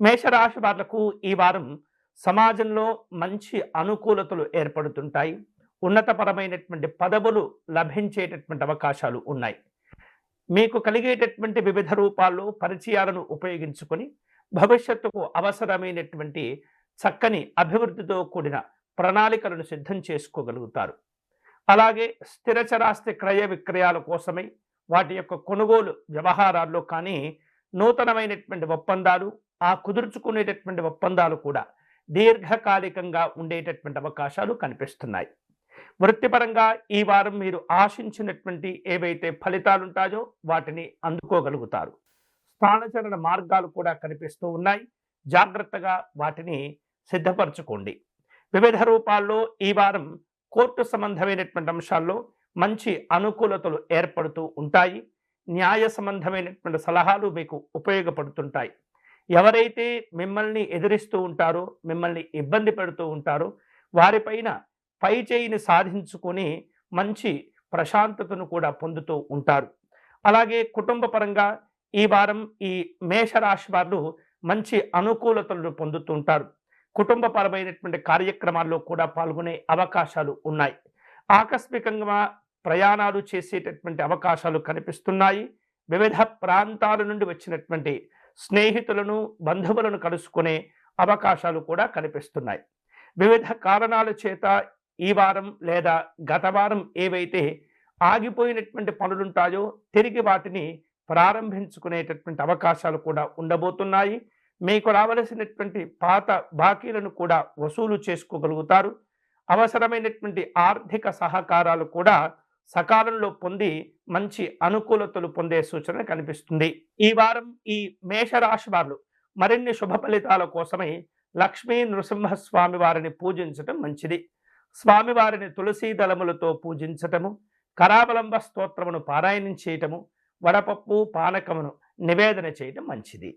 మేషరాశి వాళ్లకు ఈ వారం సమాజంలో మంచి అనుకూలతలు ఏర్పడుతుంటాయి. ఉన్నతపరమైనటువంటి పదవులు లభించేటటువంటి అవకాశాలు ఉన్నాయి. మీకు కలిగేటటువంటి వివిధ రూపాల్లో పరిచయాలను ఉపయోగించుకొని భవిష్యత్తుకు అవసరమైనటువంటి చక్కని అభివృద్ధితో కూడిన ప్రణాళికలను సిద్ధం చేసుకోగలుగుతారు. అలాగే స్థిరచరాస్తి క్రయ విక్రయాల కోసమై వాటి యొక్క కొనుగోలు వ్యవహారాల్లో కానీ నూతనమైనటువంటి ఒప్పందాలు, ఆ కుదుర్చుకునేటటువంటి ఒప్పందాలు కూడా దీర్ఘకాలికంగా ఉండేటటువంటి అవకాశాలు కనిపిస్తున్నాయి. వృత్తిపరంగా ఈ వారం మీరు ఆశించినటువంటి ఏవైతే ఫలితాలు ఉంటాయో వాటిని అందుకోగలుగుతారు. స్థానచలన మార్గాలు కూడా కనిపిస్తూ ఉన్నాయి. జాగ్రత్తగా వాటిని సిద్ధపరచుకోండి. వివిధ రూపాల్లో ఈ వారం కోర్టు సంబంధమైనటువంటి అంశాల్లో మంచి అనుకూలతలు ఏర్పడుతూ ఉంటాయి. న్యాయ సంబంధమైనటువంటి సలహాలు మీకు ఉపయోగపడుతుంటాయి. ఎవరైతే మిమ్మల్ని ఎదిరిస్తూ ఉంటారో, మిమ్మల్ని ఇబ్బంది పెడుతూ ఉంటారో వారిపైన పై చేయిని సాధించుకొని మంచి ప్రశాంతతను కూడా పొందుతూ ఉంటారు. అలాగే కుటుంబ పరంగా ఈ వారం ఈ మేషరాశి వారు మంచి అనుకూలతలను పొందుతూ ఉంటారు. కుటుంబపరమైనటువంటి కార్యక్రమాల్లో కూడా పాల్గొనే అవకాశాలు ఉన్నాయి. ఆకస్మికంగా ప్రయాణాలు చేసేటటువంటి అవకాశాలు కనిపిస్తున్నాయి. వివిధ ప్రాంతాల నుండి వచ్చినటువంటి స్నేహితులను, బంధువులను కలుసుకునే అవకాశాలు కూడా కనిపిస్తున్నాయి. వివిధ కారణాల చేత ఈ వారం లేదా గత వారం ఏవైతే ఆగిపోయినటువంటి పనులుంటాయో తిరిగి వాటిని ప్రారంభించుకునేటటువంటి అవకాశాలు కూడా ఉండబోతున్నాయి. మీకు రావలసినటువంటి పాత బాకీలను కూడా వసూలు చేసుకోగలుగుతారు. అవసరమైనటువంటి ఆర్థిక సహకారాలు కూడా సకాలంలో పొంది మంచి అనుకూలతలు పొందే సూచన కనిపిస్తుంది. ఈ వారం ఈ మేషరాశి వారు మరిన్ని శుభ ఫలితాల కోసమై లక్ష్మీ నృసింహస్వామి వారిని పూజించటం మంచిది. స్వామివారిని తులసీ దళములతో పూజించటము, కరావలంబ స్తోత్రమును పారాయణం చేయటము, వడపప్పు పానకమును నివేదన చేయటం మంచిది.